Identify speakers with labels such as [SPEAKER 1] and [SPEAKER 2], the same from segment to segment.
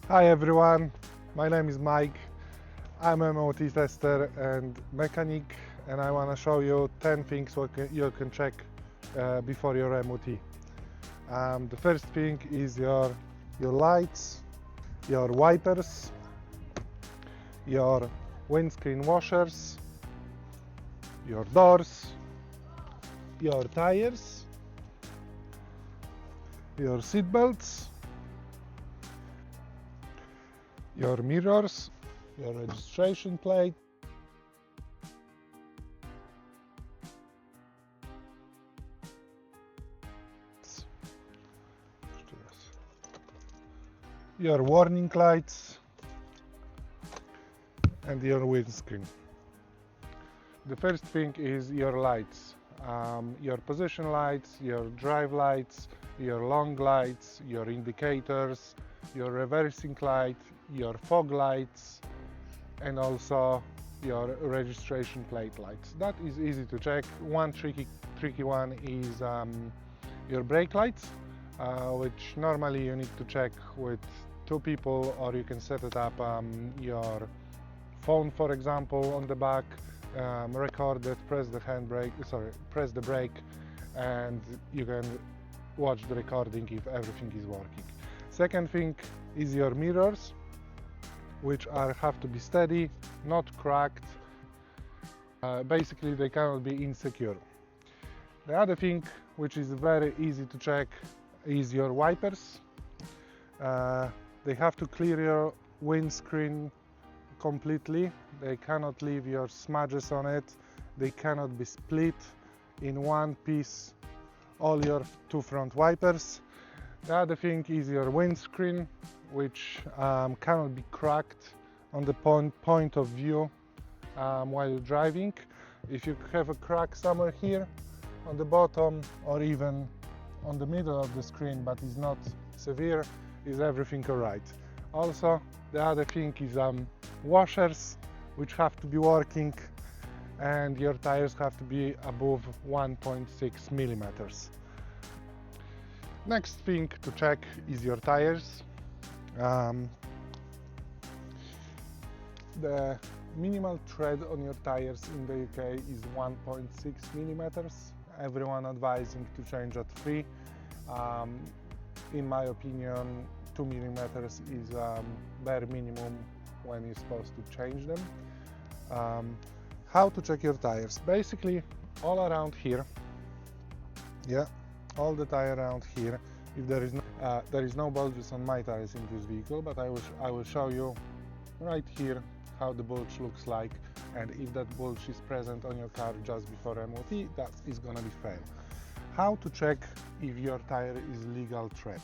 [SPEAKER 1] Hi everyone, my name is Mike. I'm a MOT tester and mechanic, and I want to show you 10 things you can check before your MOT. The first thing is your lights, your wipers, your windscreen washers, your doors, your tires, your seat belts, your mirrors, your registration plate, your warning lights, and your windscreen. The first thing is your lights, your position lights, your drive lights, your long lights, your indicators, your reversing light, your fog lights, and also your registration plate lights. That is easy to check. One tricky one is your brake lights, which normally you need to check with two people, or you can set it up your phone, for example, on the back, record it, press the brake, and you can watch the recording if everything is working. Second thing is your mirrors, which have to be steady, not cracked. Basically, they cannot be insecure. The other thing, which is very easy to check, is your wipers. They have to clear your windscreen completely. They cannot leave your smudges on it. They cannot be split in one piece, all your two front wipers. The other thing is your windscreen, which cannot be cracked on the point of view while you're driving. If you have a crack somewhere here on the bottom or even on the middle of the screen, but it's not severe, is everything alright. Also, the other thing is washers, which have to be working, and your tires have to be above 1.6 millimeters. Next thing to check is your tires. The minimal tread on your tires in the UK is 1.6 millimeters. Everyone advising to change at 3. In my opinion, 2 millimeters is bare minimum when you're supposed to change them. How to check your tires? Basically, all around here, all the tire around here. If there is no bulges on my tires in this vehicle, but I will show you right here how the bulge looks like, and if that bulge is present on your car just before MOT, that is gonna be fail. How to check if your tire is legal tread?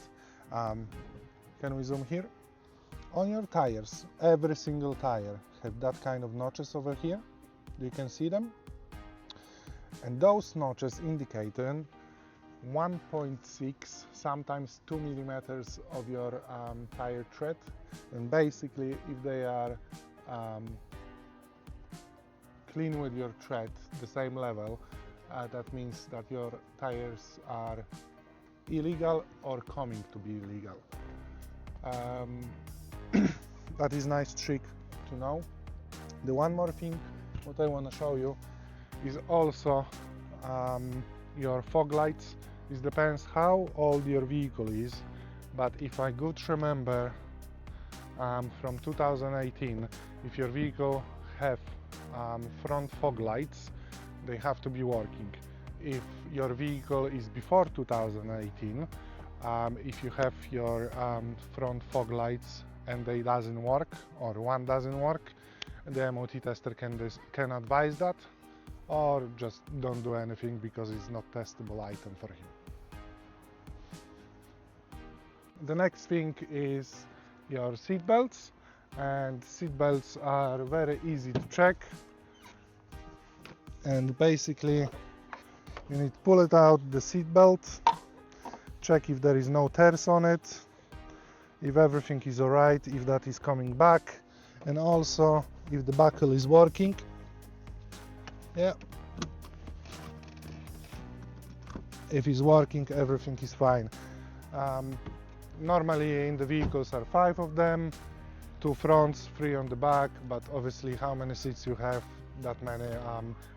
[SPEAKER 1] Can we zoom here? On your tires, every single tire have that kind of notches over here. You can see them, and those notches indicate 1.6, sometimes 2 millimeters of your tire tread. And basically, if they are clean with your tread, the same level, that means that your tires are illegal or coming to be illegal. That is nice trick to know. The one more thing what I want to show you is also your fog lights. It depends how old your vehicle is, but if I could remember from 2018, if your vehicle have front fog lights, they have to be working. If your vehicle is before 2018, if you have your front fog lights and they doesn't work, or one doesn't work, the MOT tester can advise that, or just don't do anything because it's not testable item for him. The next thing is your seat belts, and seat belts are very easy to check. And basically, you need to pull it out, the seat belt, check if there is no tears on it, if everything is alright, if that is coming back, and also if the buckle is working. If it's working, everything is fine. Normally in the vehicles are 5 of them, 2 fronts, 3 on the back, but obviously how many seats you have, that many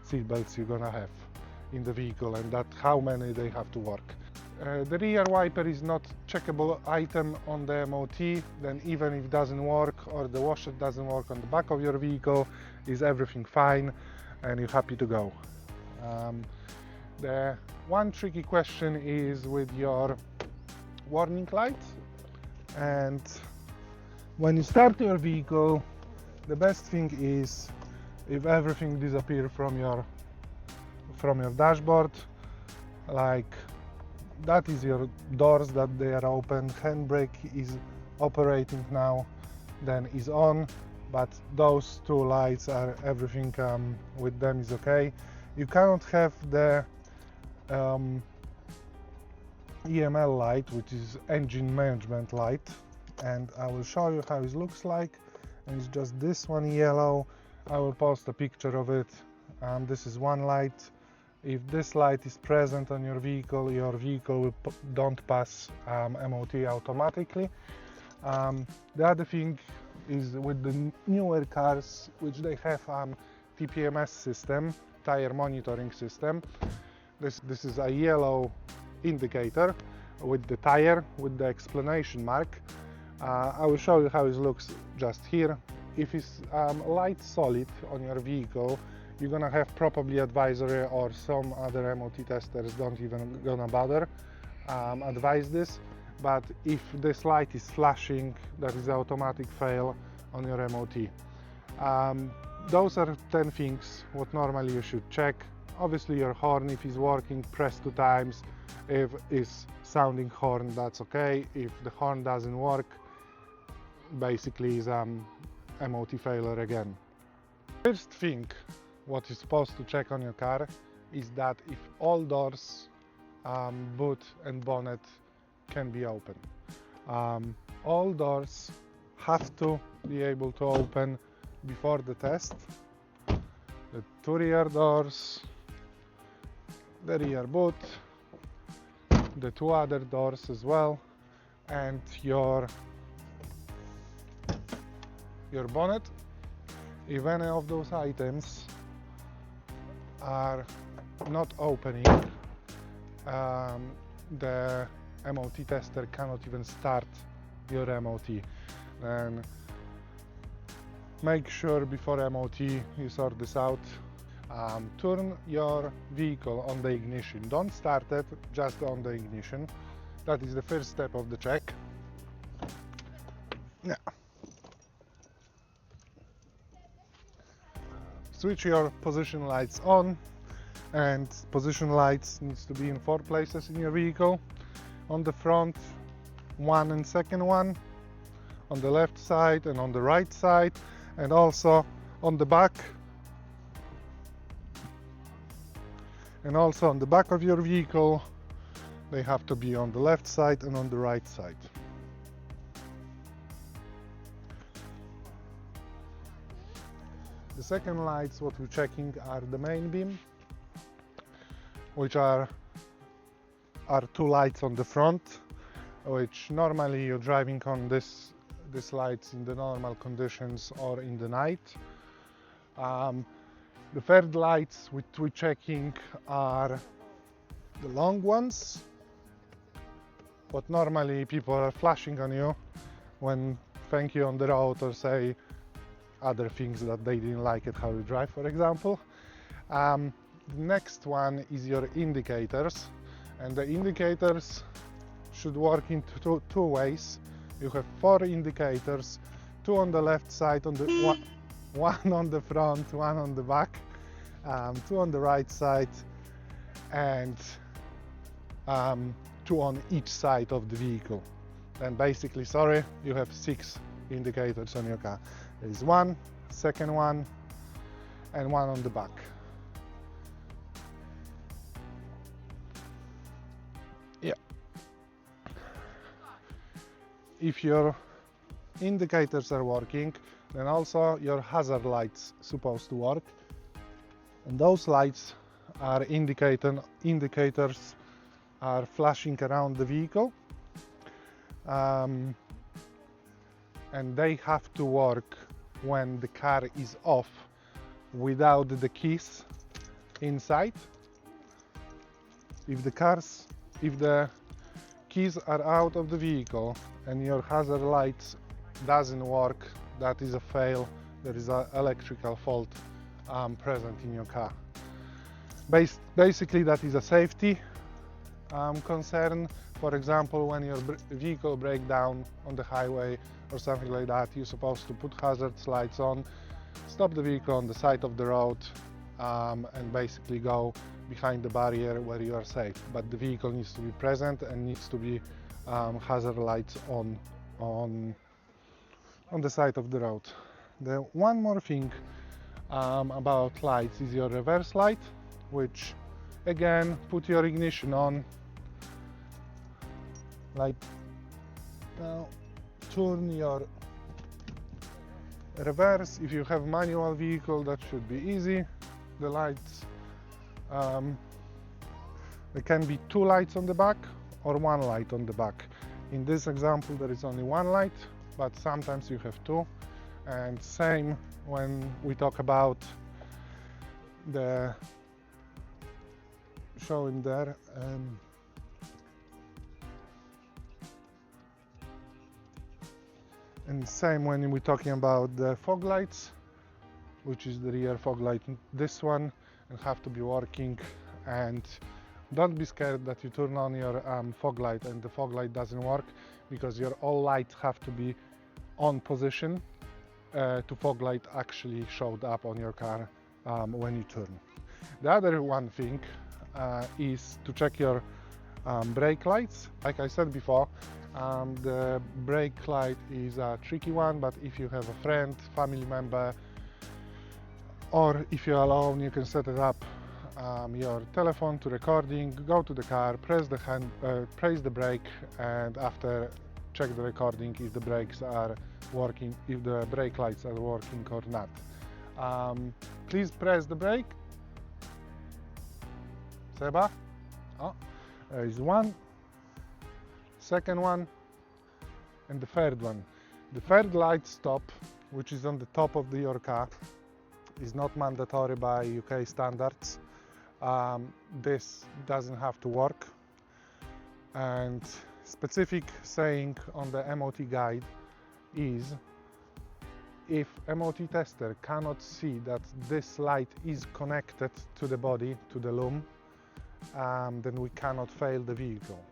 [SPEAKER 1] seat belts you're gonna have in the vehicle, and that how many they have to work. The rear wiper is not checkable item on the MOT, then even if it doesn't work or the washer doesn't work on the back of your vehicle, is everything fine and you're happy to go. The one tricky question is with your warning lights, and when you start your vehicle, the best thing is if everything disappears from your dashboard, like that is your doors that they are open, handbrake is operating now, then is on, but those 2 lights are everything with them is okay. You cannot have the EML light, which is engine management light, and I will show you how it looks like. And it's just this one yellow. I will post a picture of it. This is one light. If this light is present on your vehicle will don't pass MOT automatically. The other thing is with the newer cars, which they have TPMS system, tire monitoring system. This is a yellow indicator with the tire, with the explanation mark. I will show you how it looks just here. If it's light solid on your vehicle, you're gonna have probably advisory, or some other MOT testers don't even gonna bother advise this. But if this light is flashing, that is automatic fail on your MOT. Those are 10 things what normally you should check. Obviously your horn, if it's working, press 2 times. If it's sounding horn, that's okay. If the horn doesn't work, basically is MOT failure again. First thing what you're supposed to check on your car is that if all doors, boot and bonnet can be open. All doors have to be able to open before the test. The 2 rear doors, the rear boot, the 2 other doors as well, and your bonnet. If any of those items are not opening, the MOT tester cannot even start your MOT. Then make sure before MOT you sort this out. Turn your vehicle on the ignition. Don't start it, just on the ignition. That is the first step of the check. Yeah. Switch your position lights on, and position lights needs to be in 4 places in your vehicle. On the front, 1 and second one, on the left side and on the right side, and also on the back. And also on the back of your vehicle, they have to be on the left side and on the right side. The second lights what we're checking are the main beam, which are 2 lights on the front, which normally you're driving on this lights in the normal conditions or in the night. The third lights which we're checking are the long ones, what normally people are flashing on you when thank you on the road or say other things that they didn't like it how you drive, for example. The next one is your indicators, and the indicators should work in two ways. You have 4 indicators, 2 on the left side, one on the front, 1 on the back, 2 on the right side, and 2 on each side of the vehicle. And basically, sorry, you have 6 indicators on your car. There is 1, second one, and 1 on the back. Yeah. If your indicators are working, then also your hazard lights supposed to work. And those lights are indicators are flashing around the vehicle. um, and they have to work when the car is off without the keys inside. If the keys are out of the vehicle and your hazard lights doesn't work, that is a fail. There is an electrical fault present in your car. Basically, that is a safety concern. For example, when your vehicle breaks down on the highway or something like that, you're supposed to put hazard lights on, stop the vehicle on the side of the road, and basically go behind the barrier where you are safe. But the vehicle needs to be present and needs to be hazard lights on the side of the road. The one more thing about lights is your reverse light, which again, put your ignition on, like now, turn your reverse. If you have manual vehicle, that should be easy. The lights, there can be 2 lights on the back or 1 light on the back. In this example, there is only 1 light, but sometimes you have 2. And same when we talk about the showing there. And same when we're talking about the fog lights, which is the rear fog light, this one, and have to be working. And don't be scared that you turn on your fog light and the fog light doesn't work, because your all lights have to be on position to fog light actually showed up on your car when you turn. The other one thing is to check your brake lights. Like I said before, the brake light is a tricky one, but if you have a friend, family member, or if you're alone, you can set it up your telephone to recording, go to the car, press the brake, and after check the recording if the brakes are working, if the brake lights are working or not. Please press the brake. Seba? Oh, there is one, second one, and the third one. The third light stop, which is on the top of your car, is not mandatory by UK standards. This doesn't have to work, and specific saying on the MOT guide is, if MOT tester cannot see that this light is connected to the body, to the loom, then we cannot fail the vehicle.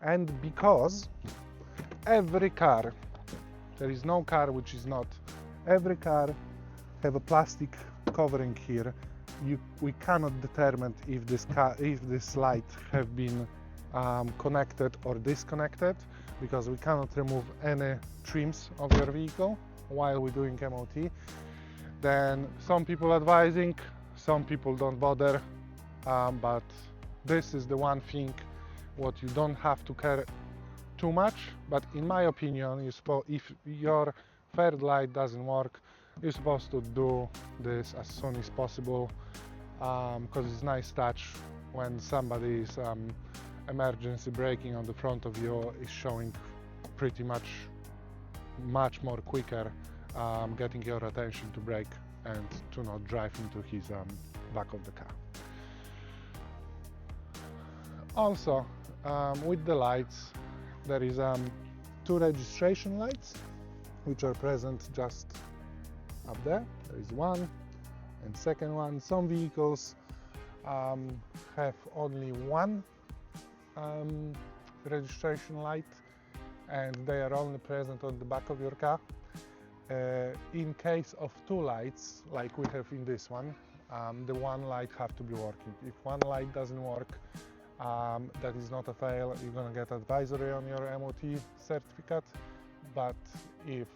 [SPEAKER 1] And because every car, there is no car which is not, every car have a plastic covering here. We cannot determine if this light have been connected or disconnected, because we cannot remove any trims of your vehicle while we're doing MOT. Then some people advising, some people don't bother, but this is the one thing what you don't have to care too much. But in my opinion, if your third light doesn't work, you're supposed to do this as soon as possible, because it's nice touch when somebody is emergency braking on the front of you, is showing pretty much more quicker, getting your attention to brake and to not drive into his back of the car. Also, with the lights, there is 2 registration lights which are present just up there. There is one and second one. Some vehicles have only one registration light, and they are only present on the back of your car. In case of 2 lights, like we have in this one, the one light have to be working. If one light doesn't work, that is not a fail. You're gonna get advisory on your MOT certificate. But if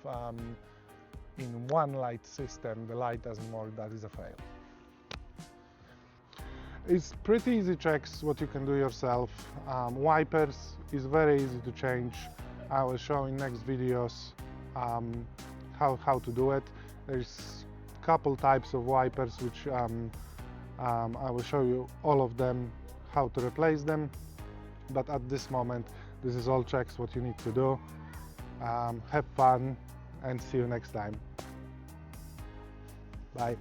[SPEAKER 1] in one light system the light doesn't work, that is a fail. It's pretty easy checks what you can do yourself. Wipers is very easy to change. I will show in next videos how to do it. There's a couple types of wipers which I will show you all of them, how to replace them. But at this moment, this is all checks what you need to do. Have fun and see you next time. Bye.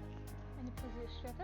[SPEAKER 2] Any position?